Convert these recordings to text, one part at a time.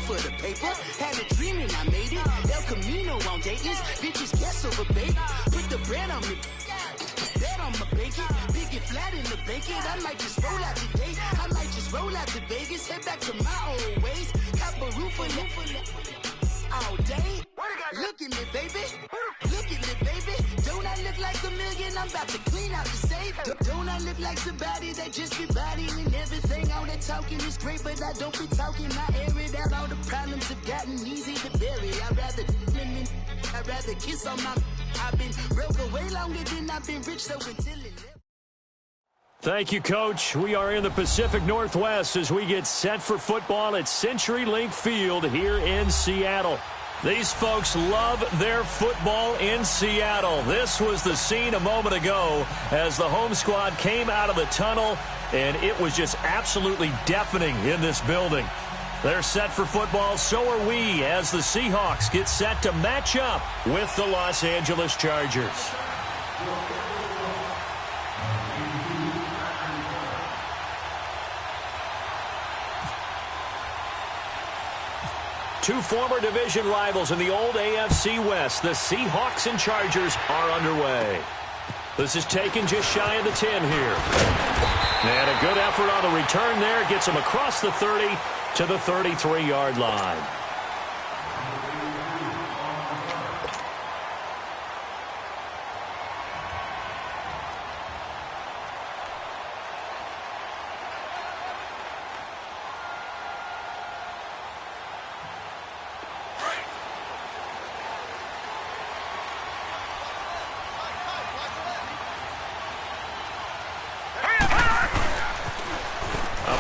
for the paper. Had a dream and I made it. El Camino on Dayton's. Bitches guess over bait. Put the bread on me. Bet on my bacon. Big it flat in the bacon. I might just roll out today. I might just roll out to Vegas. Head back to my old ways. Cop a roof all day. Look at me, baby. Look at me, baby. Don't I look like a million? I'm about to clean out the safe. Don't I look like somebody that just be bodying everything? All that talking is great, but I don't be talking. I air it out. All the problems have gotten easy to bury. I'd rather kiss on my. I've been broke way longer than I've been rich, so until it. Thank you, Coach. We are in the Pacific Northwest as we get set for football at CenturyLink Field here in Seattle. These folks love their football in Seattle. This was the scene a moment ago as the home squad came out of the tunnel, and it was just absolutely deafening in this building. They're set for football, so are we, as the Seahawks get set to match up with the Los Angeles Chargers. Two former division rivals in the old AFC West, the Seahawks and Chargers, are underway. This is taken just shy of the 10 here. And a good effort on the return there gets him across the 30 to the 33-yard line.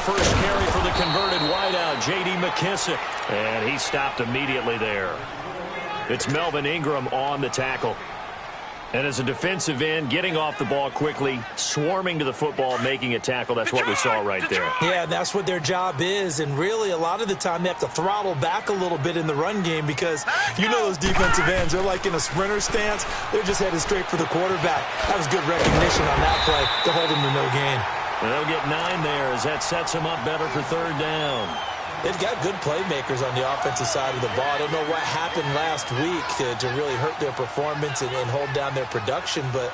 First carry for the converted wideout, J.D. McKissick. And he stopped immediately there. It's Melvin Ingram on the tackle. And as a defensive end, getting off the ball quickly, swarming to the football, making a tackle, that's what we saw right there. Yeah, that's what their job is. And really, a lot of the time, they have to throttle back a little bit in the run game because you know those defensive ends, they're like in a sprinter stance. They're just headed straight for the quarterback. That was good recognition on that play to hold him to no gain. And they'll get 9 there as that sets them up better for third down. They've got good playmakers on the offensive side of the ball. I don't know what happened last week to really hurt their performance and hold down their production, but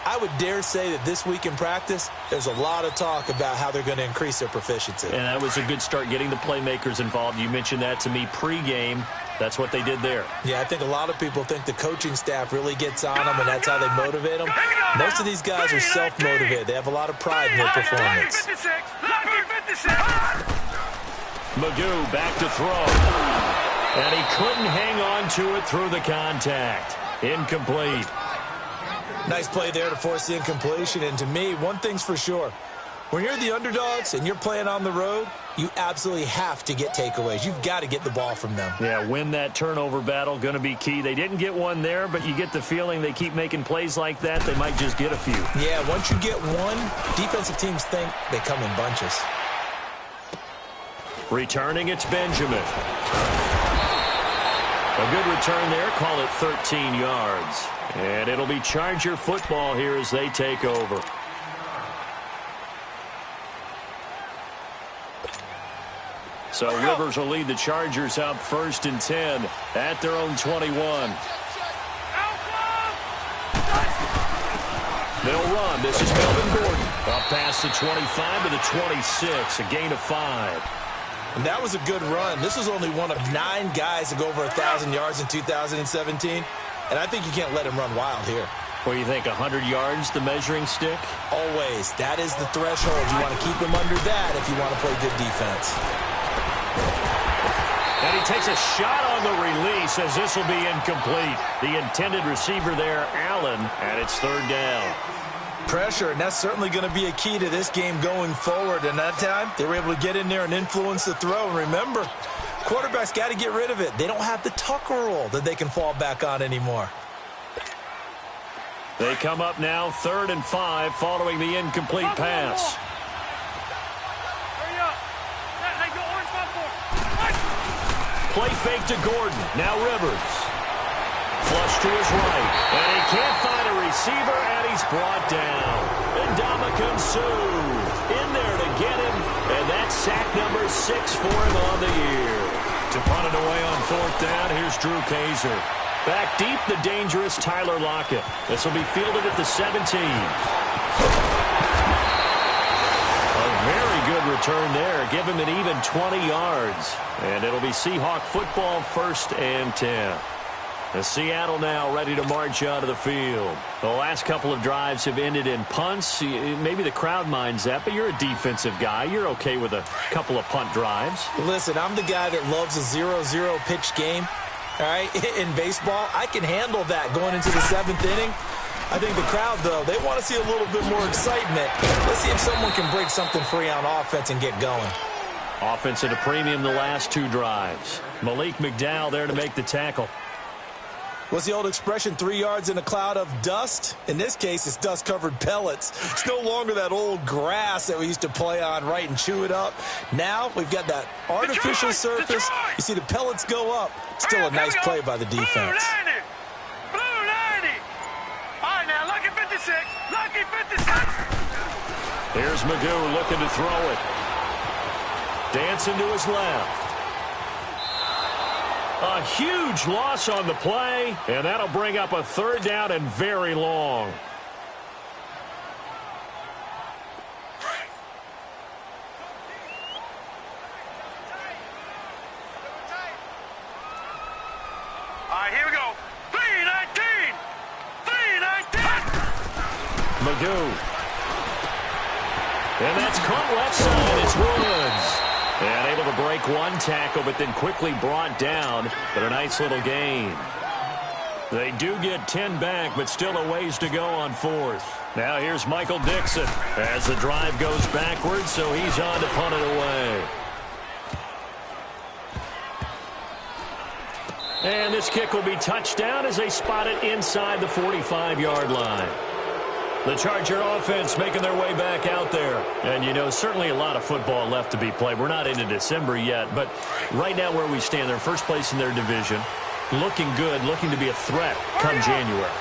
I would dare say that this week in practice, there's a lot of talk about how they're going to increase their proficiency. And that was a good start, getting the playmakers involved. You mentioned that to me pregame. That's what they did there. Yeah, I think a lot of people think the coaching staff really gets on them, and that's how they motivate them. Most of these guys are self-motivated. They have a lot of pride in their performance. Magoo back to throw. And he couldn't hang on to it through the contact. Incomplete. Nice play there to force the incompletion. And to me, one thing's for sure. When you're the underdogs and you're playing on the road, you absolutely have to get takeaways. You've got to get the ball from them. Yeah, win that turnover battle, going to be key. They didn't get one there, but you get the feeling they keep making plays like that, they might just get a few. Yeah, once you get one, defensive teams think they come in bunches. Returning, it's Benjamin. A good return there, call it 13 yards. And it'll be Charger football here as they take over. So Rivers will lead the Chargers up 1st and 10 at their own 21. They'll run. This is Melvin Gordon. Up past the 25 to the 26, a gain of 5. And that was a good run. This was only one of 9 guys to go over 1,000 yards in 2017. And I think you can't let him run wild here. What do you think, 100 yards, the measuring stick? Always. That is the threshold. You want to keep him under that if you want to play good defense. And he takes a shot on the release as this will be incomplete. The intended receiver there, Allen, and it's 3rd down. Pressure, and that's certainly going to be a key to this game going forward. And that time, they were able to get in there and influence the throw. And remember, quarterbacks got to get rid of it. They don't have the Tucker rule that they can fall back on anymore. They come up now 3rd and 5 following the incomplete pass. Play fake to Gordon. Now Rivers. Flush to his right. And he can't find a receiver, and he's brought down. And Ndamukong Suh in there to get him. And that's sack number 6 for him on the year. To punt it away on 4th down, here's Drew Kaiser. Back deep, the dangerous Tyler Lockett. This will be fielded at the 17. A very good return there. Give him an even 20 yards. And it'll be Seahawk football, 1st and 10. The Seattle now ready to march out of the field. The last couple of drives have ended in punts. Maybe the crowd minds that, but you're a defensive guy. You're okay with a couple of punt drives. Listen, I'm the guy that loves a 0-0 pitch game. All right, in baseball, I can handle that going into the 7th inning. I think the crowd, though, they want to see a little bit more excitement. Let's see if someone can break something free on offense and get going. Offense at a premium the last 2 drives. Malik McDowell there to make the tackle. What's the old expression, 3 yards in a cloud of dust? In this case, it's dust-covered pellets. It's no longer that old grass that we used to play on, right, and chew it up. Now we've got that artificial surface. You see the pellets go up. Still a nice play by the defense. Blue 90. All right, now, lucky 56. Lucky 56. Here's Magoo looking to throw it. Dancing to his left. A huge loss on the play, and that'll bring up a 3rd down and very long. All right, here we go. 319. 319. Magoo. And that's caught left side. It's Woods. And able to break 1 tackle, but then quickly brought down. But a nice little gain. They do get 10 back, but still a ways to go on 4th. Now here's Michael Dixon as the drive goes backwards, so he's on to punt it away. And this kick will be touchdown as they spot it inside the 45-yard line. The Charger offense making their way back out there. And, you know, certainly a lot of football left to be played. We're not into December yet, but right now where we stand, they're first place in their division. Looking good, looking to be a threat come January.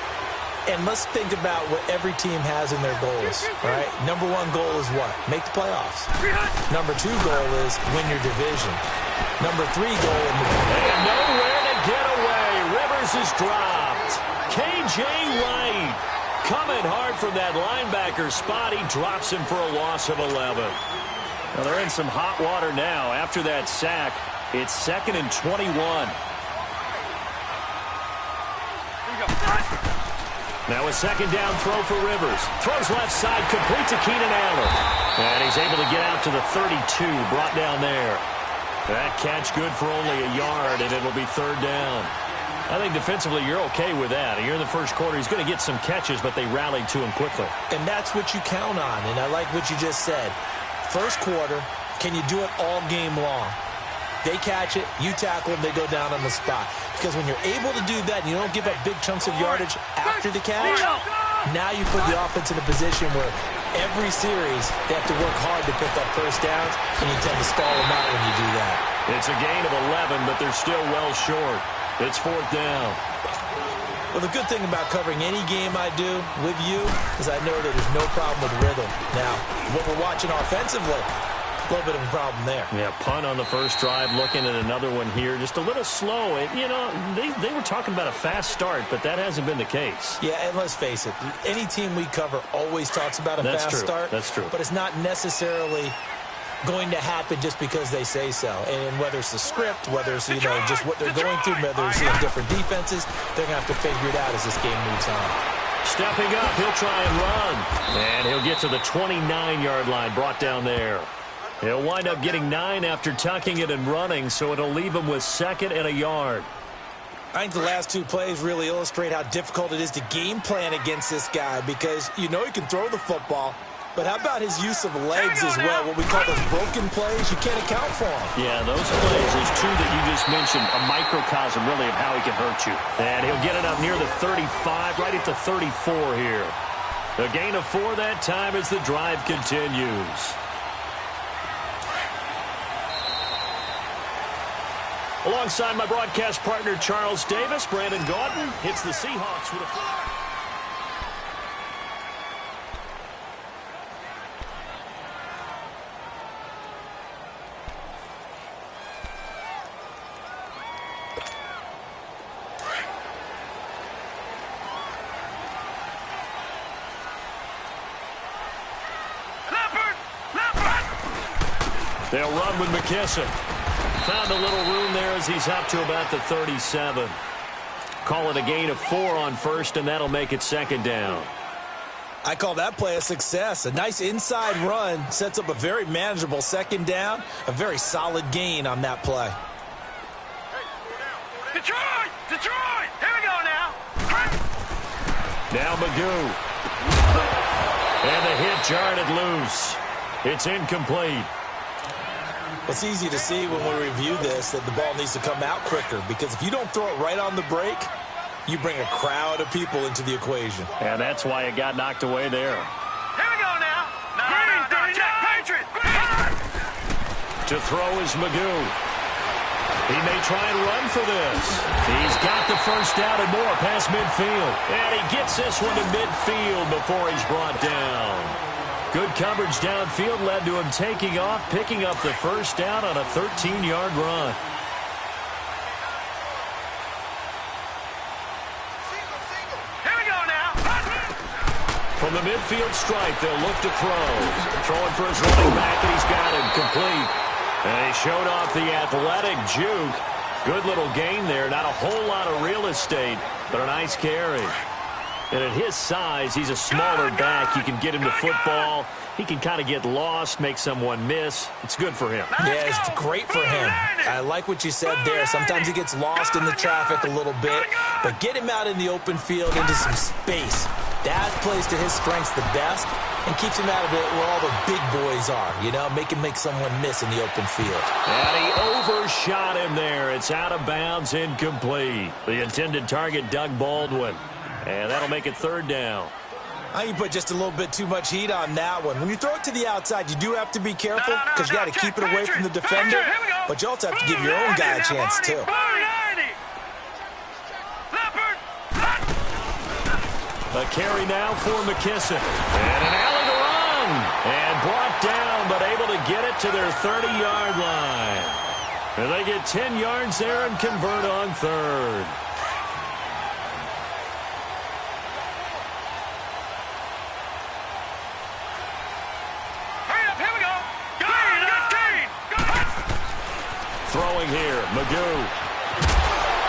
And let's think about what every team has in their goals, all right? Number 1 goal is what? Make the playoffs. Number 2 goal is win your division. Number 3 goal in the... And nowhere to get away. Rivers is dropped. K.J. Wright. Coming hard from that linebacker spot. He drops him for a loss of 11. Well, they're in some hot water now. After that sack, it's 2nd and 21. Now a 2nd down throw for Rivers. Throws left side, complete to Keenan Allen. And he's able to get out to the 32, brought down there. That catch good for only a yard, and it'll be 3rd down. I think defensively you're okay with that. You're in the first quarter. He's going to get some catches, but they rallied to him quickly. And that's what you count on, and I like what you just said. First quarter, can you do it all game long? They catch it, you tackle them, they go down on the spot. Because when you're able to do that and you don't give up big chunks of yardage after the catch, now you put the offense in a position where every series they have to work hard to pick up first downs, and you tend to stall them out when you do that. It's a gain of 11, but they're still well short. It's 4th down. Well, the good thing about covering any game I do with you is I know that there's no problem with rhythm. Now, what we're watching offensively, a little bit of a problem there. Yeah, punt on the first drive, looking at another one here. Just a little slow. You know, they were talking about a fast start, but that hasn't been the case. Yeah, and let's face it, any team we cover always talks about a fast start. That's true. But it's not necessarily going to happen just because they say so. And whether it's the script, whether it's, you know, just what they're going through, whether it's seeing different defenses, they're going to have to figure it out as this game moves on. Stepping up, he'll try and run. And he'll get to the 29-yard line, brought down there. He'll wind up getting 9 after tucking it and running, so it'll leave him with 2nd and a yard. I think the last 2 plays really illustrate how difficult it is to game plan against this guy, because you know he can throw the football, but how about his use of legs as well? What we call those broken plays, you can't account for them. Yeah, those plays, those 2 that you just mentioned, a microcosm really of how he can hurt you. And he'll get it up near the 35, right at the 34 here. A gain of 4 that time as the drive continues. Alongside my broadcast partner, Charles Davis, Brandon Gaudin hits the Seahawks with a... They'll run with McKissick. Found a little room there as he's up to about the 37. Call it a gain of 4 on first, and that'll make it second down. I call that play a success. A nice inside run sets up a very manageable second down. A very solid gain on that play. Detroit! Detroit! Here we go now. Now Magoo. And the hit jarred it loose. It's incomplete. It's easy to see when we review this that the ball needs to come out quicker, because if you don't throw it right on the break, you bring a crowd of people into the equation. And that's why it got knocked away there. Here we go now. Green, Jack Patriot. To throw is Magoo. He may try and run for this. He's got the first down and more past midfield. And he gets this one to midfield before he's brought down. Good coverage downfield led to him taking off, picking up the first down on a 13-yard run. Here we go now. From the midfield stripe, they'll look to throw. Throwing for his running back, and he's got him complete. And he showed off the athletic juke. Good little gain there. Not a whole lot of real estate, but a nice carry. And at his size, he's a smaller back. You can get him to football. He can kind of get lost, make someone miss. It's good for him. Yeah, it's great for him. I like what you said there. Sometimes he gets lost in the traffic a little bit, but get him out in the open field into some space. That plays to his strengths the best and keeps him out of it where all the big boys are, you know, make someone miss in the open field. And he overshot him there. It's out of bounds, incomplete. The intended target, Doug Baldwin. And that'll make it third down. I think you put just a little bit too much heat on that one. When you throw it to the outside, you do have to be careful because you got to keep it away from the defender. But you also have to give your own guy a chance, too. A carry now for McKissick. And an alley to run. And brought down, but able to get it to their 30-yard line. And they get 10 yards there and convert on third. Throwing here, Magoo.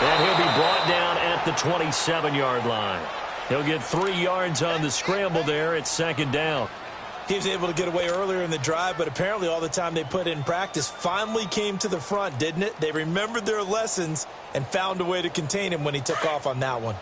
And he'll be brought down at the 27-yard line. He'll get 3 yards on the scramble there. It's second down. He was able to get away earlier in the drive, but apparently all the time they put in practice finally came to the front, didn't it? They remembered their lessons and found a way to contain him when he took off on that one.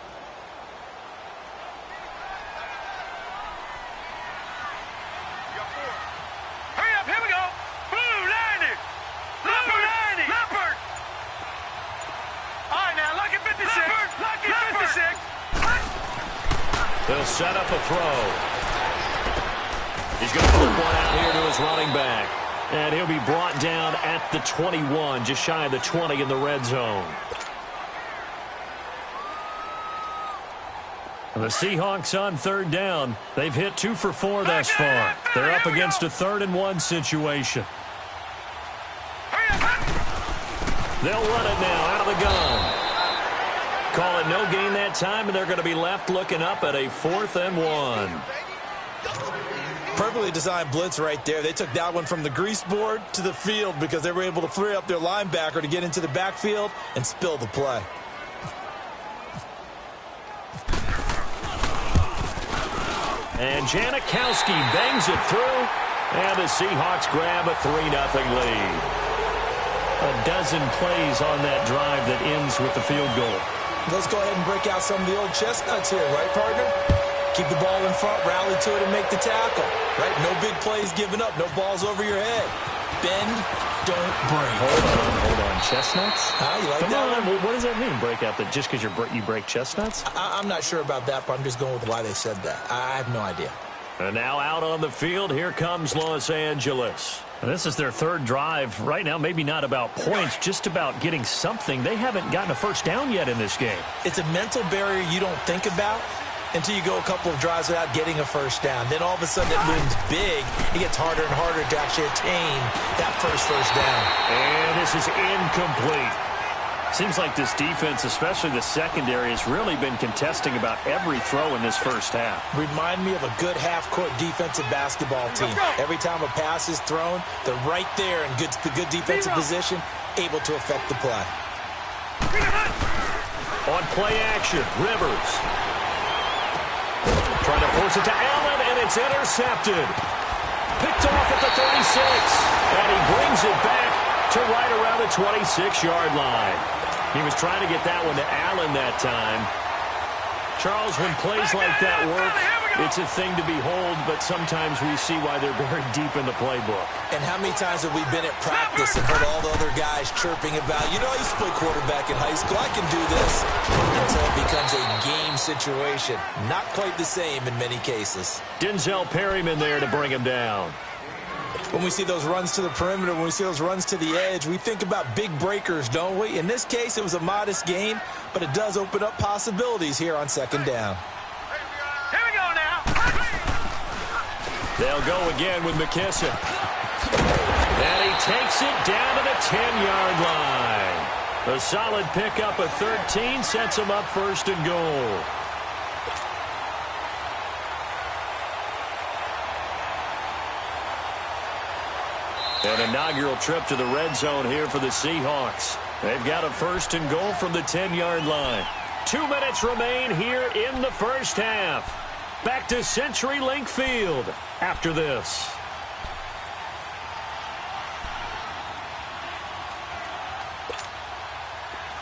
They'll set up a throw. He's going to flip one out here to his running back. And he'll be brought down at the 21, just shy of the 20 in the red zone. And the Seahawks on third down. They've hit 2 for 4 thus far. They're up against a 3rd-and-1 situation. They'll run it now out of the gun. Call it no gain that time, and they're going to be left looking up at a 4th-and-1. Perfectly designed blitz right there. They took that one from the grease board to the field because they were able to free up their linebacker to get into the backfield and spill the play. And Janikowski bangs it through, and the Seahawks grab a 3-0 lead. A dozen plays on that drive that ends with the field goal. Let's go ahead and break out some of the old chestnuts here, right, partner? Keep the ball in front, rally to it, and make the tackle, right? No big plays given up, no balls over your head. Bend, don't break. Hold on. Chestnuts? You like that one? What does that mean, break out? That just because you break chestnuts? I'm not sure about that, but I'm just going with why they said that. I have no idea. And now out on the field, here comes Los Angeles. And this is their 3rd drive. Right now, maybe not about points, just about getting something. They haven't gotten a first down yet in this game. It's a mental barrier you don't think about until you go a couple of drives without getting a first down. Then all of a sudden it looms big. It gets harder and harder to actually attain that first down. And this is incomplete. Seems like this defense, especially the secondary, has really been contesting about every throw in this first half. Remind me of a good half-court defensive basketball team. Every time a pass is thrown, they're right there in good defensive position, able to affect the play. On play action, Rivers. Trying to force it to Allen, and it's intercepted. Picked off at the 36, and he brings it back to right around the 26-yard line. He was trying to get that one to Allen that time. Charles, when plays like that work, it's a thing to behold, but sometimes we see why they're buried deep in the playbook. And how many times have we been at practice and heard all the other guys chirping about, you know, I used to play quarterback in high school, I can do this, until it becomes a game situation. Not quite the same in many cases. Denzel Perryman there to bring him down. When we see those runs to the perimeter, when we see those runs to the edge, we think about big breakers, don't we? In this case, it was a modest game, but it does open up possibilities here on second down. Here we go now. They'll go again with McKissick. And he takes it down to the 10-yard line. A solid pickup of 13 sets him up first and goal. An inaugural trip to the red zone here for the Seahawks. They've got a first and goal from the 10-yard line. 2 minutes remain here in the first half. Back to CenturyLink Field after this.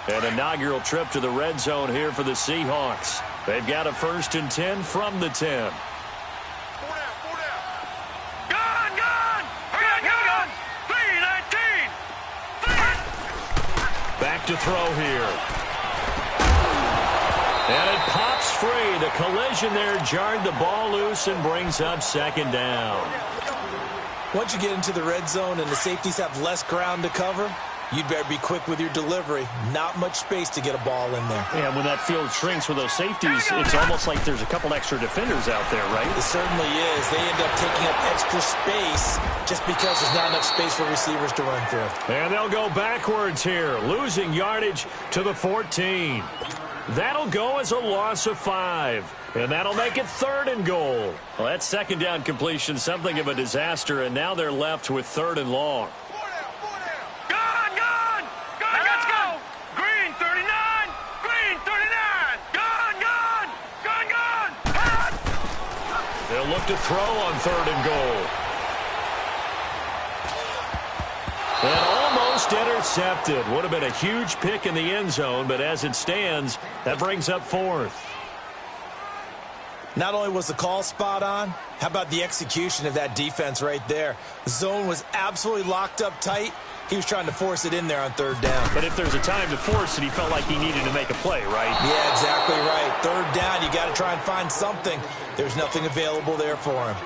An inaugural trip to the red zone here for the Seahawks. They've got a first and 10 from the 10. Back to throw here. And it pops free. The collision there jarred the ball loose and brings up second down. Once you get into the red zone and the safeties have less ground to cover, you'd better be quick with your delivery. Not much space to get a ball in there. Yeah, when that field shrinks with those safeties, it's almost like there's a couple extra defenders out there, right? It certainly is. They end up taking up extra space just because there's not enough space for receivers to run through. And they'll go backwards here, losing yardage to the 14. That'll go as a loss of 5. And that'll make it third and goal. Well, that second down completion, something of a disaster, and now they're left with third and long. They'll look to throw on third and goal. And almost intercepted. Would have been a huge pick in the end zone, but as it stands, that brings up fourth. Not only was the call spot on, how about the execution of that defense right there? The zone was absolutely locked up tight. He was trying to force it in there on third down. But if there's a time to force it, he felt like he needed to make a play, right? Yeah, exactly right. Third down, you got to try and find something. There's nothing available there for him.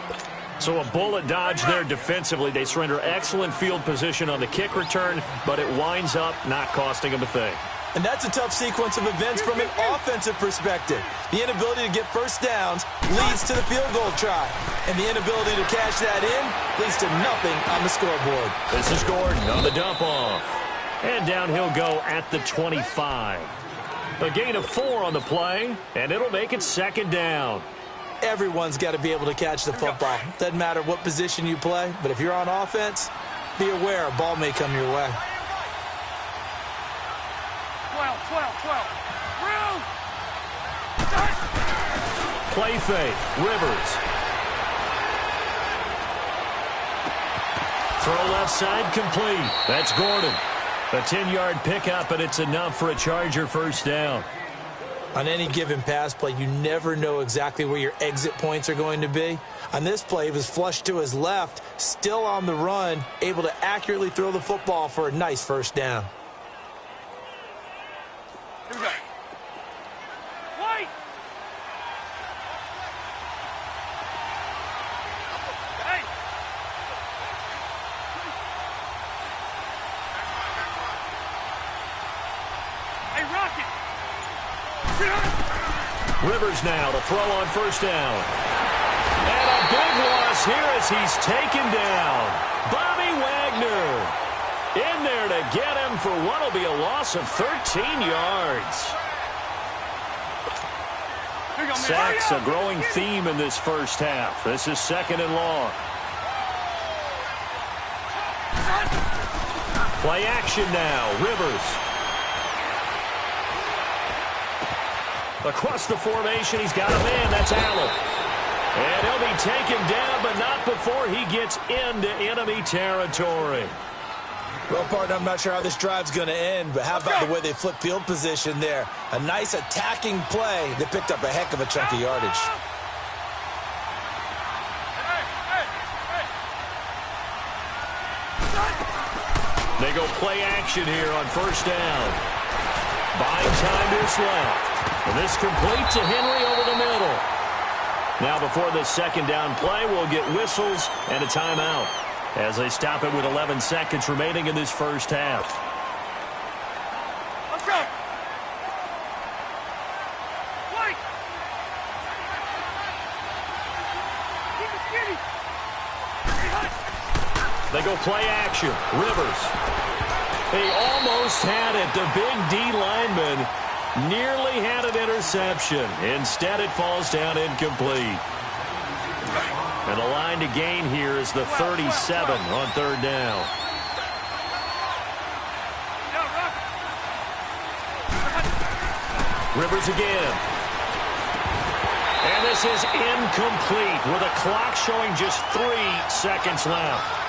So a bullet dodge there defensively. They surrender excellent field position on the kick return, but it winds up not costing them a thing. And that's a tough sequence of events from an offensive perspective. The inability to get first downs leads to the field goal try. And the inability to cash that in leads to nothing on the scoreboard. This is Gordon on the dump off. And down he'll go at the 25. A gain of 4 on the play, and it'll make it second down. Everyone's got to be able to catch the football. Doesn't matter what position you play, but if you're on offense, be aware a ball may come your way. 12. Room. Play fake. Rivers. Throw left side complete. That's Gordon. A 10-yard pickup, and it's enough for a Charger first down. On any given pass play, you never know exactly where your exit points are going to be. On this play, he was flushed to his left, still on the run, able to accurately throw the football for a nice first down. Here we go. Wait! Hey! Hey, Rocket! Rivers now to throw on first down. And a big loss here as he's taken down. Bobby Wagner in there to get him for what will be a loss of 13 yards. Sacks, a growing theme in this first half. This is 2nd and long. Play action now. Rivers. Across the formation, he's got a man. That's Allen. And he'll be taken down, but not before he gets into enemy territory. Well, partner, I'm not sure how this drive's going to end, but how about the way they flip field position there? A nice attacking play that picked up a heck of a chunk of yardage. They go play action here on 1st down. Buying time to his left. And this complete to Henry over the middle. Now before the 2nd down play, we'll get whistles and a timeout as they stop it with 11 seconds remaining in this first half. Let's go. Wait. Keep it skinny. They go play action. Rivers. He almost had it. The big D lineman nearly had an interception. Instead, it falls down incomplete. And the line to gain here is the 37 on 3rd down. Rivers again. And this is incomplete with a clock showing just 3 seconds left.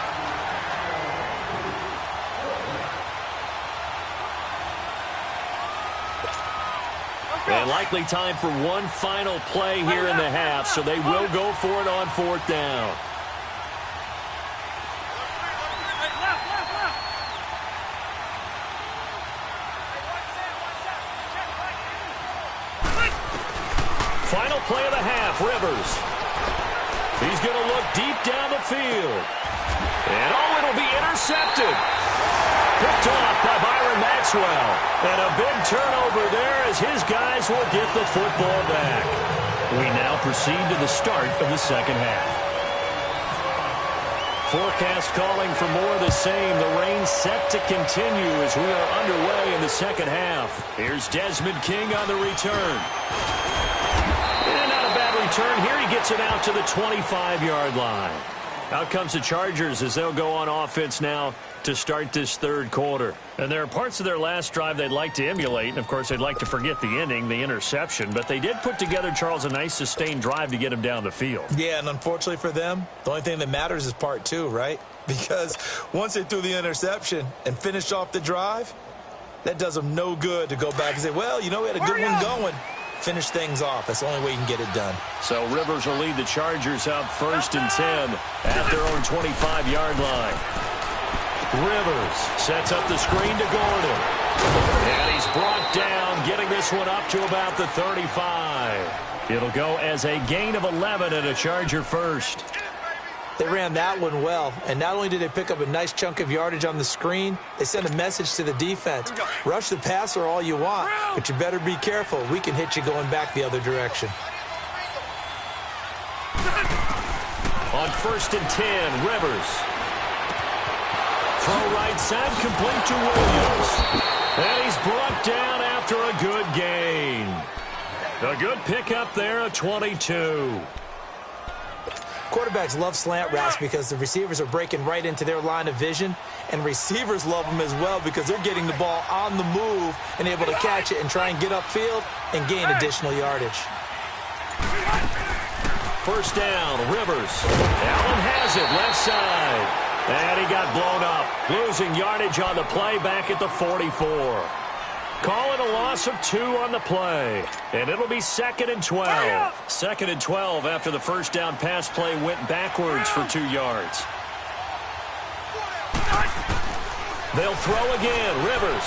And likely time for one final play here in the half, so they will go for it on 4th down. Final play of the half, Rivers. He's going to look deep down the field. And it'll be intercepted. Picked off by Byron Maxwell. And a big turnover there as his guys will get the football back. We now proceed to the start of the 2nd half. Forecast calling for more of the same. The rain set to continue as we are underway in the 2nd half. Here's Desmond King on the return. And not a bad return here. He gets it out to the 25-yard line. Out comes the Chargers as they'll go on offense now to start this 3rd quarter. And there are parts of their last drive they'd like to emulate. And, of course, they'd like to forget the ending, the interception. But they did put together, Charles, a nice sustained drive to get him down the field. Yeah, and unfortunately for them, the only thing that matters is part 2, right? Because once they threw the interception and finished off the drive, that does them no good to go back and say, well, you know, we had a good one going. Finish things off. That's the only way you can get it done. So Rivers will lead the Chargers out 1st and 10 at their own 25-yard line. Rivers sets up the screen to Gordon. And he's brought down, getting this one up to about the 35. It'll go as a gain of 11 and a Charger first. They ran that one well, and not only did they pick up a nice chunk of yardage on the screen, they sent a message to the defense. Rush the passer all you want, but you better be careful. We can hit you going back the other direction. On 1st and 10, Rivers. Throw right side, complete to Williams. And he's brought down after a good gain. A good pickup there at 22. Quarterbacks love slant routes because the receivers are breaking right into their line of vision, and receivers love them as well because they're getting the ball on the move and able to catch it and try and get upfield and gain additional yardage. 1st down, Rivers. Allen has it, left side. And he got blown up, losing yardage on the play back at the 44. Calling a loss of 2 on the play. And it'll be 2nd and 12. 2nd and 12 after the 1st down pass play went backwards for 2 yards. They'll throw again. Rivers.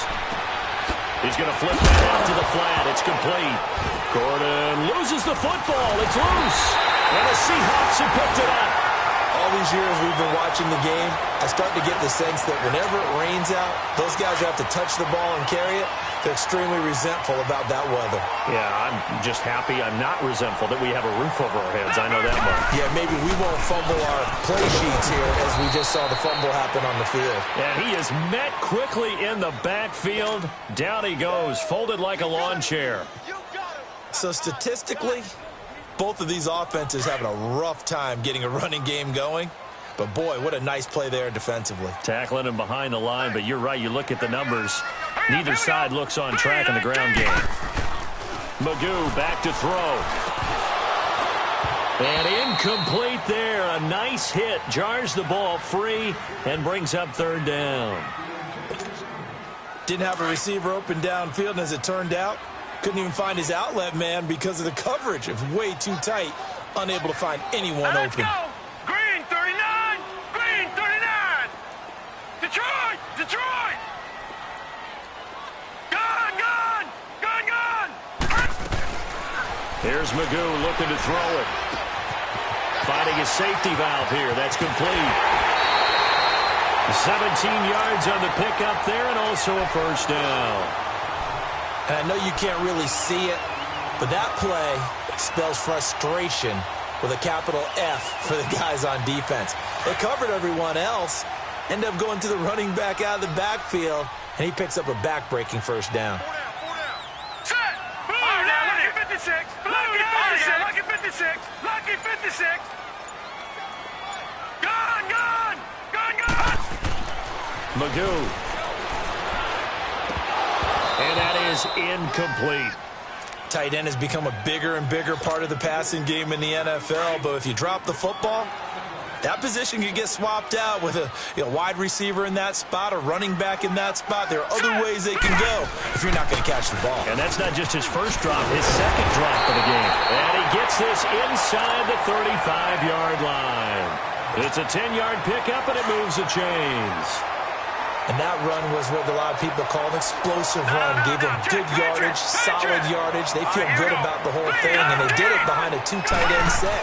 He's going to flip that out to the flat. It's complete. Gordon loses the football. It's loose. And the Seahawks have picked it up. Oh, these years we've been watching the game, I start to get the sense that whenever it rains out, those guys who have to touch the ball and carry it, they're extremely resentful about that weather. Yeah, I'm just happy I'm not resentful that we have a roof over our heads. I know that much. Yeah, maybe we won't fumble our play sheets here as we just saw the fumble happen on the field. And he is met quickly in the backfield. Down he goes, folded like a lawn chair. So statistically, both of these offenses having a rough time getting a running game going. But, boy, what a nice play there defensively. Tackling him behind the line, but you're right. You look at the numbers. Neither side looks on track in the ground game. Magoo back to throw. And incomplete there. A nice hit. Jars the ball free and brings up third down. Didn't have a receiver open downfield, and as it turned out, couldn't even find his outlet man because of the coverage. It was way too tight. Unable to find anyone open. Go! Green 39! Green 39! Detroit! Detroit! Gun! Gun! Gun! Gun! Here's Magoo looking to throw it. Finding a safety valve here. That's complete. 17 yards on the pickup there and also a first down. And I know you can't really see it, but that play spells frustration with a capital F for the guys on defense. They covered everyone else, end up going to the running back out of the backfield, and he picks up a back-breaking first down. Set! Blue now, lucky 56! Lucky 56! Lucky 56! Lucky 56! Gun! Gun! Gun! Gun! Magoo. And that is incomplete. Tight end has become a bigger and bigger part of the passing game in the NFL, but if you drop the football, that position can get swapped out with a wide receiver in that spot, a running back in that spot. There are other ways they can go if you're not going to catch the ball. And that's not just his first drop, his second drop of the game. And he gets this inside the 35-yard line. It's a 10-yard pickup, and it moves the chains. And that run was what a lot of people call an explosive run. Gave them good yardage, solid yardage. They feel good about the whole thing, and they did it behind a two tight end set.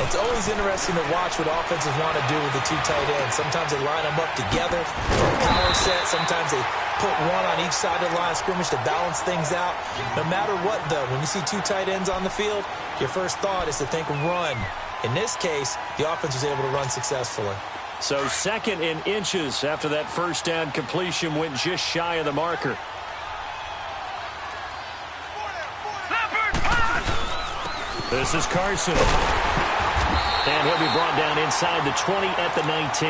It's always interesting to watch what offenses want to do with the two tight ends. Sometimes they line them up together for a power set. Sometimes they put one on each side of the line of scrimmage to balance things out. No matter what, though, when you see two tight ends on the field, your first thought is to think run. In this case, the offense was able to run successfully. So second in inches after that first down completion went just shy of the marker. This is Carson. And he'll be brought down inside the 20 at the 19.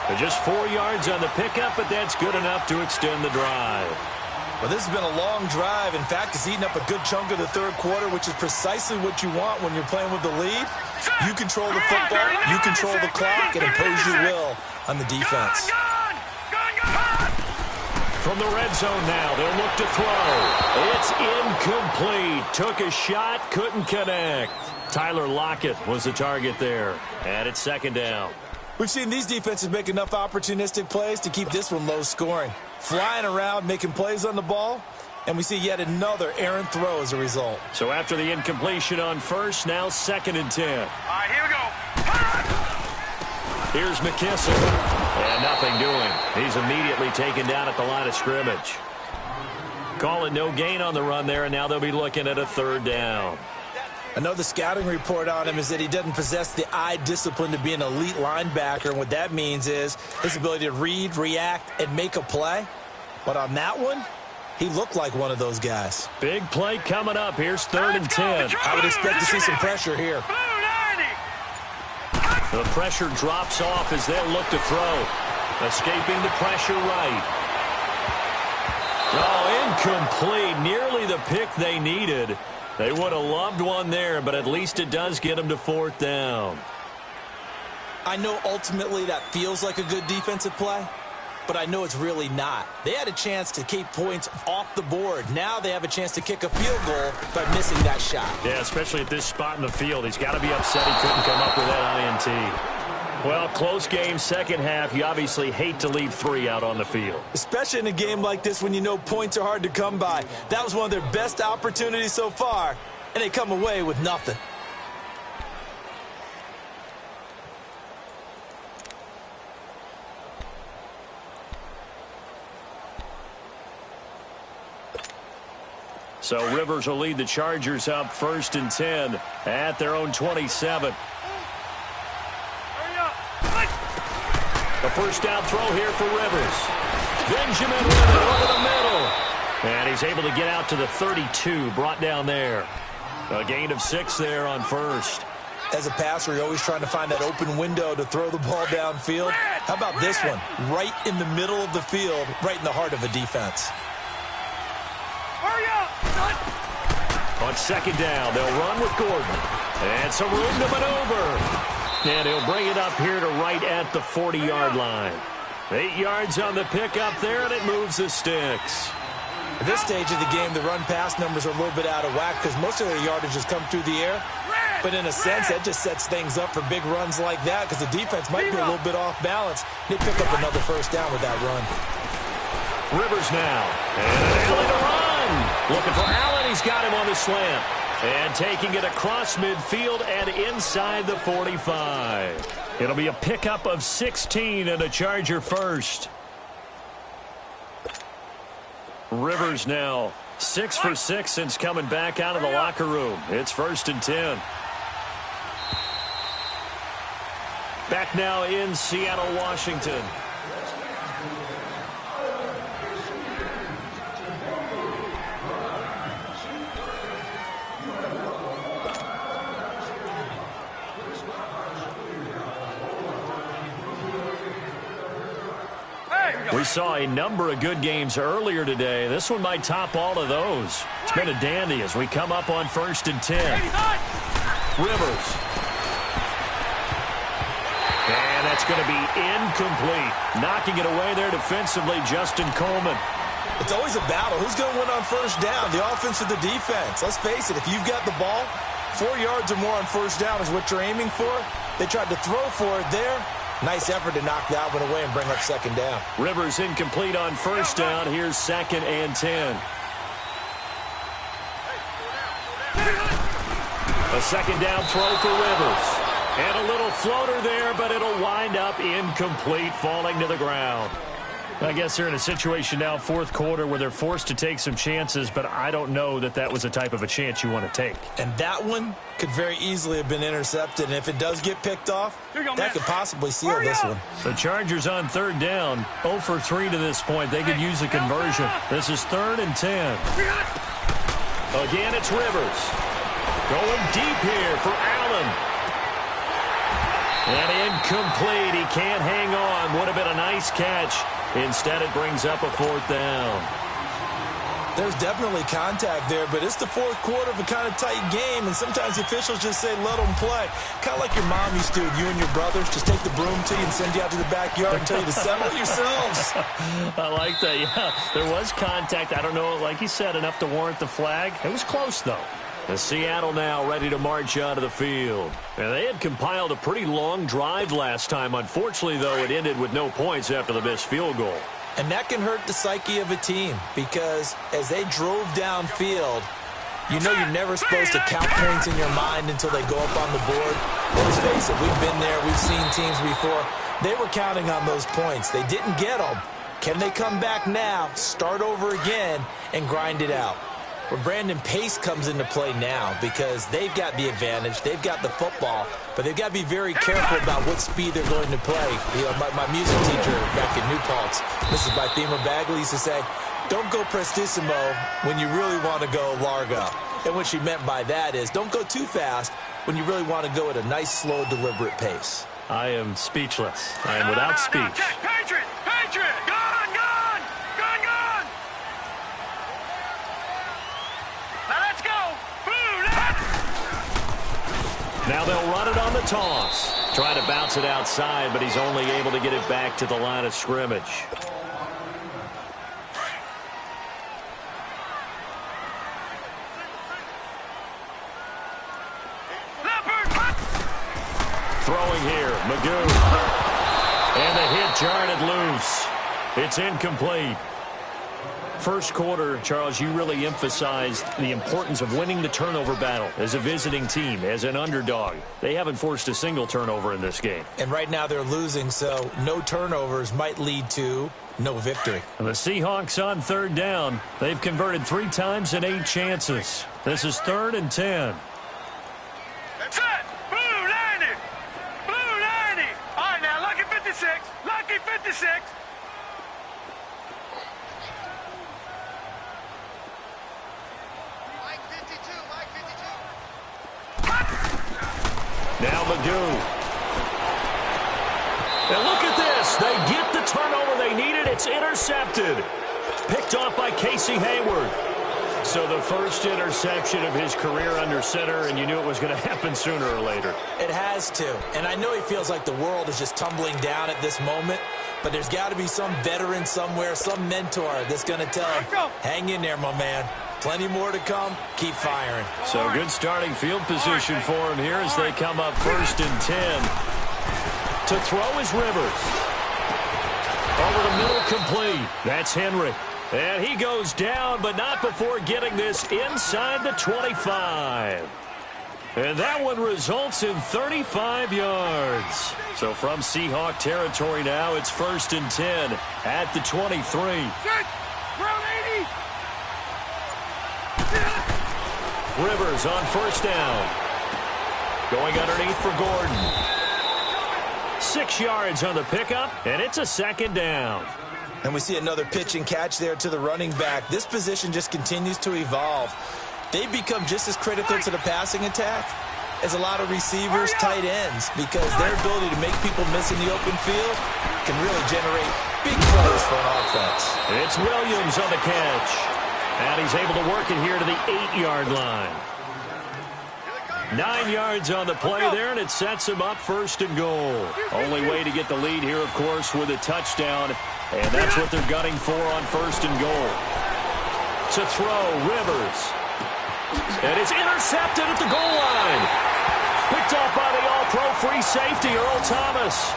But just 4 yards on the pickup, but that's good enough to extend the drive. Well, this has been a long drive. In fact, it's eaten up a good chunk of the third quarter, which is precisely what you want when you're playing with the lead. You control the football, you control the clock, and impose your will on the defense. From the red zone now, they'll look to throw. It's incomplete. Took a shot, couldn't connect. Tyler Lockett was the target there. And it's second down. We've seen these defenses make enough opportunistic plays to keep this one low scoring. Flying around, making plays on the ball, and we see yet another errant throw as a result. So after the incompletion on first, now 2nd and 10. All right, here we go. Here's McKissick. And nothing doing. He's immediately taken down at the line of scrimmage. Calling no gain on the run there, and now they'll be looking at a third down. I know the scouting report on him is that he doesn't possess the eye discipline to be an elite linebacker, and what that means is his ability to read, react, and make a play. But on that one, he looked like one of those guys. Big play coming up. Here's 3rd and 10. I would expect to see some pressure here. The pressure drops off as they'll look to throw. Escaping the pressure right. Oh, incomplete. Nearly the pick they needed. They would have loved one there, but at least it does get them to 4th down. I know ultimately that feels like a good defensive play, but I know it's really not. They had a chance to keep points off the board. Now they have a chance to kick a field goal by missing that shot. Yeah, especially at this spot in the field. He's got to be upset he couldn't come up with that INT. Well, close game, second half. You obviously hate to leave 3 out on the field. Especially in a game like this when you know points are hard to come by. That was one of their best opportunities so far, and they come away with nothing. So Rivers will lead the Chargers up 1st and 10 at their own 27. The first down throw here for Rivers. Benjamin with it over the middle. And he's able to get out to the 32, brought down there. A gain of 6 there on first. As a passer, you're always trying to find that open window to throw the ball downfield. How about this one? Right in the middle of the field, right in the heart of a defense. Hurry up, son! On second down, they'll run with Gordon. And some room to maneuver. And he'll bring it up here to right at the 40-yard line. 8 yards on the pickup there, and it moves the sticks. At this stage of the game, the run-pass numbers are a little bit out of whack because most of their yardage has come through the air. But in a sense, that just sets things up for big runs like that because the defense might be a little bit off balance. They pick up another first down with that run. Rivers now. And Allen to run. Looking for Allen. He's got him on the slant. And taking it across midfield and inside the 45. It'll be a pickup of 16 and a Charger first. Rivers now 6 for 6 since coming back out of the locker room. It's 1st and 10. Back now in Seattle, Washington. We saw a number of good games earlier today. This one might top all of those. It's been a dandy as we come up on 1st and 10. Rivers. And that's going to be incomplete. Knocking it away there defensively, Justin Coleman. It's always a battle. Who's going to win on first down, the offense or the defense? Let's face it, if you've got the ball, 4 yards or more on first down is what you're aiming for. They tried to throw for it there. Nice effort to knock that one away and bring up second down. Rivers incomplete on first down. Here's 2nd and 10. A second down throw for Rivers. And a little floater there, but it'll wind up incomplete, falling to the ground. I guess they're in a situation now, 4th quarter, where they're forced to take some chances, but I don't know that that was the type of a chance you want to take. And that one could very easily have been intercepted, and if it does get picked off, that could possibly seal this one. The Chargers on 3rd down, 0 for 3 to this point. They could use a conversion. This is 3rd and 10. Again, it's Rivers. Going deep here for Allen. And incomplete. He can't hang on. Would have been a nice catch. Instead, it brings up a 4th down. There's definitely contact there, but it's the 4th quarter of a kind of tight game, and sometimes the officials just say, let them play. Kind of like your mom used to, you and your brothers, just take the broom to you and send you out to the backyard and tell you to settle yourselves. I like that, yeah. There was contact. I don't know, like you said, enough to warrant the flag. It was close, though. The Seattle now ready to march out of the field. And they had compiled a pretty long drive last time. Unfortunately, though, it ended with no points after the missed field goal. And that can hurt the psyche of a team because as they drove downfield, you know you're never supposed to count points in your mind until they go up on the board. Let's face it, we've been there. We've seen teams before. They were counting on those points. They didn't get them. Can they come back now, start over again, and grind it out? Where Brandon Pace comes into play now because they've got the advantage, they've got the football, but they've got to be very careful about what speed they're going to play. You know, my music teacher back in New Paltz, Mrs. Bythema Bagley, used to say, don't go prestissimo when you really want to go largo. And what she meant by that is don't go too fast when you really want to go at a nice, slow, deliberate pace. I am speechless. I am without speech. Patriot! Patriot! Gone! Gone! Gone! Gone! Now let's go! Now they'll run it on the toss. Try to bounce it outside, but he's only able to get it back to the line of scrimmage. Throwing here, Magoo. And the hit jarred it loose. It's incomplete. First quarter, Charles, you really emphasized the importance of winning the turnover battle as a visiting team, as an underdog. They haven't forced a single turnover in this game. And right now they're losing, so no turnovers might lead to no victory. The Seahawks on third down. They've converted 3 times in 8 chances. This is 3rd and 10. Set! Blue 90! Blue 90! All right, now, lucky 56. Lucky 56. Mike 52, Mike 52. Now Magoo. And look at this. They get the turnover they needed. It's intercepted. Picked off by Casey Hayward. So the first interception of his career under center, and you knew it was going to happen sooner or later. It has to. And I know he feels like the world is just tumbling down at this moment, but there's got to be some veteran somewhere, some mentor that's going to tell him, hang in there, my man. Plenty more to come. Keep firing. So good starting field position for him here as they come up 1st and 10. To throw is Rivers. Over the middle, complete. That's Henry. And he goes down, but not before getting this inside the 25. And that one results in 35 yards. So from Seahawk territory now, it's 1st and 10 at the 23. Round 80. Rivers on 1st down. Going underneath for Gordon. 6 yards on the pickup, and it's a 2nd down. And we see another pitch and catch there to the running back. This position just continues to evolve. They become just as critical to the passing attack as a lot of receivers, tight ends, because their ability to make people miss in the open field can really generate big plays for an offense. It's Williams on the catch. And he's able to work it here to the 8-yard line. 9 yards on the play there, and it sets him up 1st and goal. Only way to get the lead here, of course, with a touchdown, and that's what they're gunning for on 1st and goal. To throw, Rivers. And it's intercepted at the goal line. Picked off by the all-pro free safety, Earl Thomas.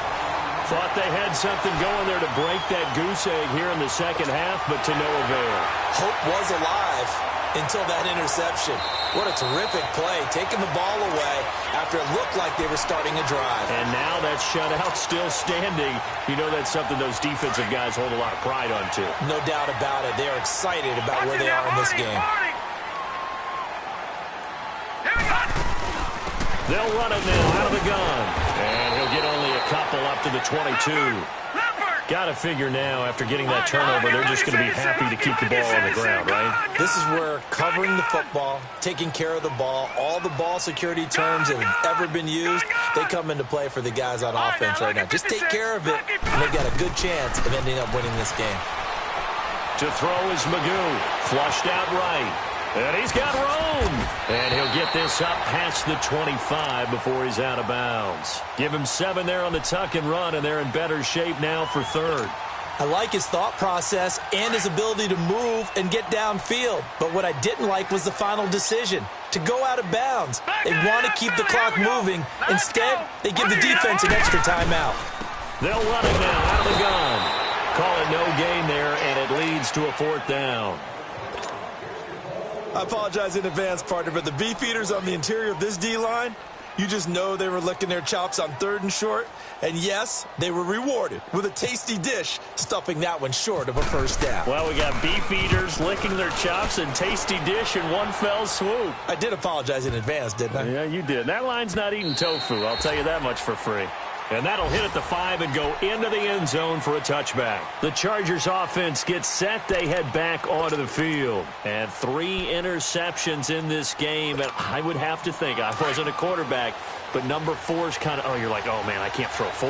Thought they had something going there to break that goose egg here in the second half, but to no avail. Hope was alive until that interception. What a terrific play, taking the ball away after it looked like they were starting a drive. And now that shutout still standing. You know that's something those defensive guys hold a lot of pride on, too. No doubt about it. They are excited about where they are in this game. They'll run it now out of the gun. And he'll get only a couple up to the 22. Got to figure now, after getting that turnover, they're just going to be happy to keep the ball on the ground, right? This is where covering the football, taking care of the ball, all the ball security terms that have ever been used, they come into play for the guys on offense right now. Just take care of it, and they've got a good chance of ending up winning this game. To throw is Magoo. Flushed out right. And he's got room. And he'll get this up past the 25 before he's out of bounds. Give him 7 there on the tuck and run, and they're in better shape now for 3rd. I like his thought process and his ability to move and get downfield. But what I didn't like was the final decision, to go out of bounds. They want to keep the clock moving. Instead, they give the defense an extra timeout. They'll run it now out of the gun. Call it no gain there, and it leads to a 4th down. I apologize in advance, partner, but the beefeaters on the interior of this D-line, you just know they were licking their chops on 3rd and short. And yes, they were rewarded with a tasty dish, stuffing that one short of a 1st down. Well, we got beefeaters licking their chops and tasty dish in one fell swoop. I did apologize in advance, didn't I? Yeah, you did. That line's not eating tofu, I'll tell you that much for free. And that'll hit at the 5 and go into the end zone for a touchback. The Chargers offense gets set. They head back onto the field. And 3 interceptions in this game. And I would have to think, I wasn't a quarterback, but number 4's kind of, oh, you're like, oh, man, I can't throw 4.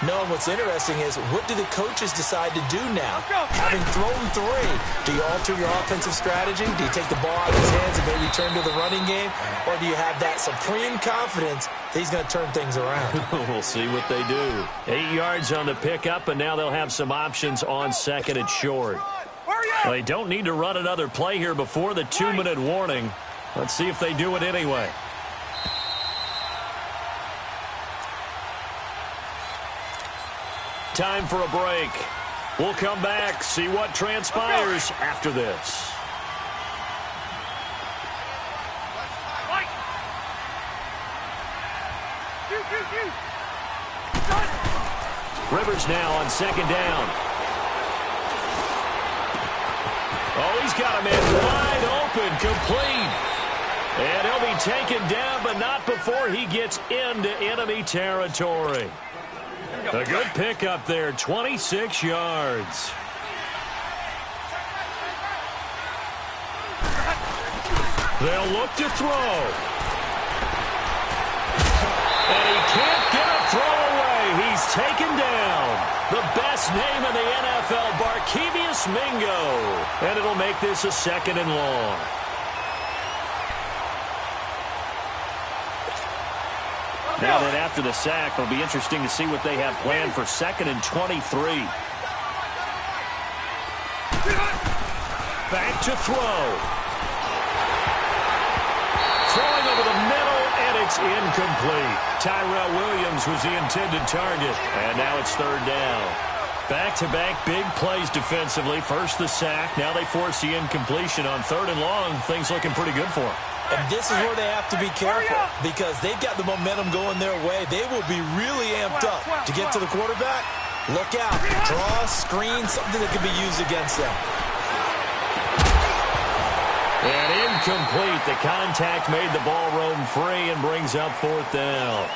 No, and what's interesting is, what do the coaches decide to do now? Having thrown 3, do you alter your offensive strategy? Do you take the ball out of his hands and maybe turn to the running game? Or do you have that supreme confidence that he's going to turn things around? We'll see what they do. 8 yards on the pickup, and now they'll have some options on 2nd and short. Well, they don't need to run another play here before the 2-minute warning. Let's see if they do it anyway. Time for a break. We'll come back, see what transpires after this. Rivers now on 2nd down. Oh, he's got him in wide open, complete. And he'll be taken down, but not before he gets into enemy territory. A good pickup there, 26 yards. They'll look to throw. And he can't get a throw away. He's taken down. The best name in the NFL, Barkevious Mingo. And it'll make this a 2nd and long. Now that after the sack, it'll be interesting to see what they have planned for 2nd and 23. Back to throw. Throwing over the middle, and it's incomplete. Tyrell Williams was the intended target, and now it's 3rd down. Back-to-back big plays defensively. First the sack, now they force the incompletion on 3rd and long. Things looking pretty good for them. And this is where they have to be careful because they've got the momentum going their way. They will be really amped up to get to the quarterback. Look out. Draw, screen, something that can be used against them. And incomplete. The contact made the ball roam free and brings up 4th down.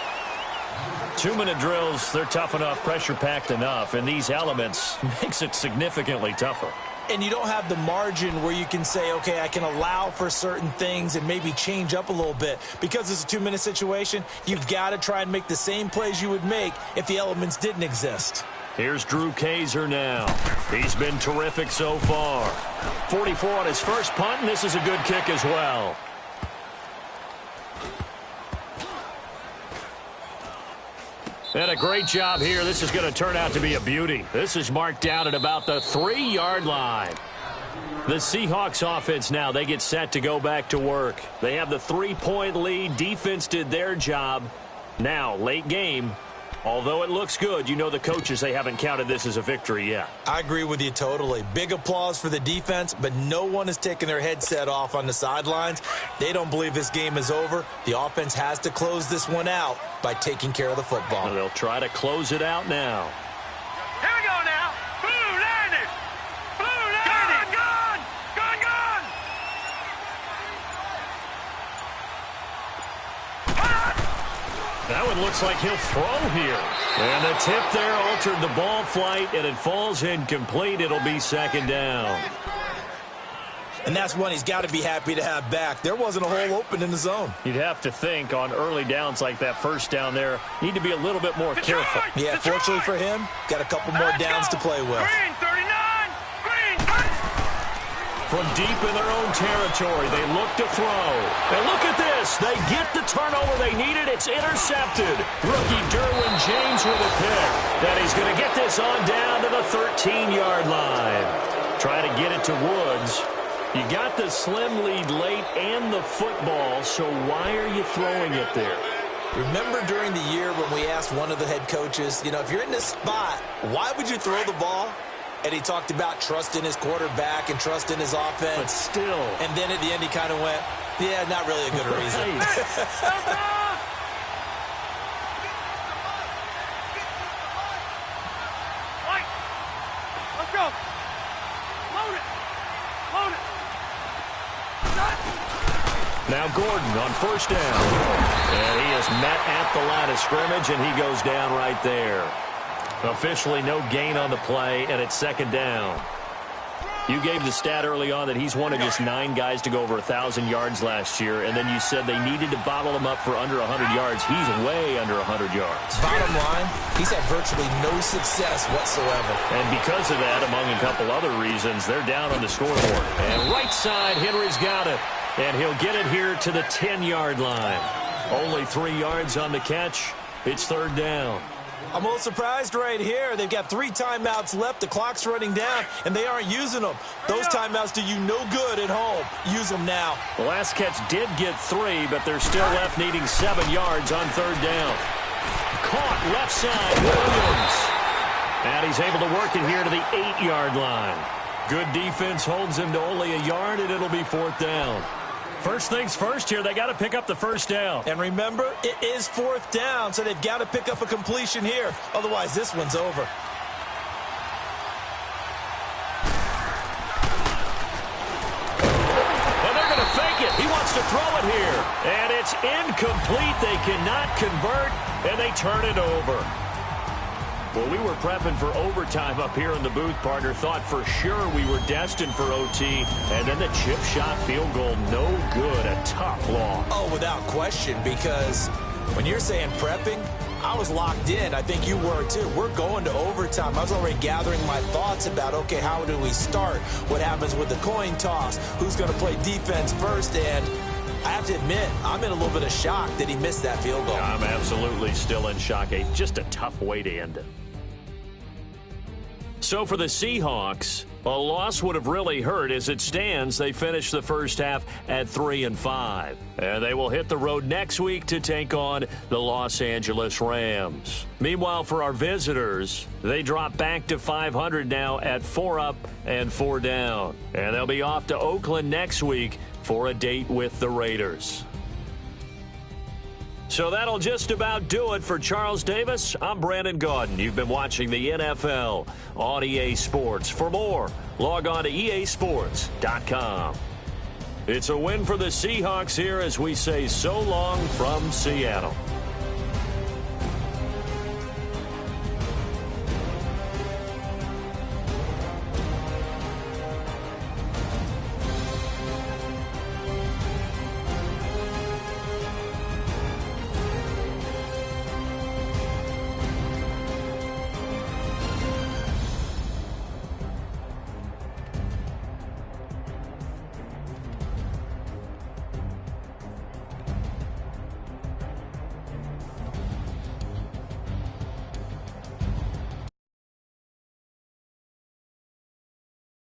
2-minute drills, they're tough enough, pressure-packed enough, and these elements makes it significantly tougher. And you don't have the margin where you can say, okay, I can allow for certain things and maybe change up a little bit. Because it's a 2-minute situation, you've got to try and make the same plays you would make if the elements didn't exist. Here's Drew Kaiser now. He's been terrific so far. 44 on his first punt, and this is a good kick as well. And a great job here. This is going to turn out to be a beauty. This is marked down at about the 3-yard line. The Seahawks offense now, they get set to go back to work. They have the 3-point lead. Defense did their job. Now, late game. Although it looks good, you know the coaches, they haven't counted this as a victory yet. I agree with you totally. Big applause for the defense, but no one is taking their headset off on the sidelines. They don't believe this game is over. The offense has to close this one out by taking care of the football. Well, they'll try to close it out now. Here we go now. Blue landed. Blue landed. Gone. Gone. Gone. That one looks like he'll throw here. And the tip there altered the ball flight, and it falls incomplete. It'll be 2nd down. And that's one he's got to be happy to have back. There wasn't a hole open in the zone. You'd have to think on early downs like that first down there, need to be a little bit more careful. Yeah, fortunately for him, got a couple more downs to play with. Green 39. Green. From deep in their own territory, they look to throw. And look at this. They get the turnover they needed. It's intercepted. Rookie Derwin James with a pick. And he's going to get this on down to the 13-yard line. Try to get it to Woods. You got the slim lead late and the football, so why are you throwing it there? Remember during the year when we asked one of the head coaches, you know, if you're in this spot, why would you throw the ball? And he talked about trust in his quarterback and trust in his offense. But still. And then at the end he kind of went, yeah, not really a good reason. Let's go. Load it. Load it. Now Gordon on 1st down. And he is met at the line of scrimmage, and he goes down right there. Officially no gain on the play, and it's 2nd down. You gave the stat early on that he's one of just 9 guys to go over 1,000 yards last year, and then you said they needed to bottle him up for under 100 yards. He's way under 100 yards. Bottom line, he's had virtually no success whatsoever. And because of that, among a couple other reasons, they're down on the scoreboard. And right side, Henry's got it. And he'll get it here to the 10-yard line. Only 3 yards on the catch. It's 3rd down. I'm a little surprised right here. They've got 3 timeouts left. The clock's running down, and they aren't using them. Those timeouts do you no good at home. Use them now. The last catch did get 3, but they're still left needing 7 yards on 3rd down. Caught left side, Williams. And he's able to work it here to the 8-yard line. Good defense holds him to only a yard, and it'll be 4th down. First things first here, they got to pick up the 1st down. And remember, it is 4th down, so they've got to pick up a completion here. Otherwise, this one's over. to throw it here. And it's incomplete. They cannot convert, and they turn it over. Well, we were prepping for overtime up here in the booth, partner. Thought for sure we were destined for OT. And then the chip shot field goal, no good. A tough loss. Oh, without question, because when you're saying prepping, I was locked in. I think you were, too. We're going to overtime. I was already gathering my thoughts about, okay, how do we start? What happens with the coin toss? Who's going to play defense first? And I have to admit, I'm in a little bit of shock that he missed that field goal. I'm absolutely still in shock. Just a tough way to end it. So for the Seahawks, a loss would have really hurt. As it stands, they finished the first half at 3-5. And they will hit the road next week to take on the Los Angeles Rams. Meanwhile, for our visitors, they drop back to 500 now at 4 up and 4 down. And they'll be off to Oakland next week for a date with the Raiders. So that'll just about do it for Charles Davis. I'm Brandon Gaudin. You've been watching the NFL on EA Sports. For more, log on to easports.com. It's a win for the Seahawks here as we say so long from Seattle.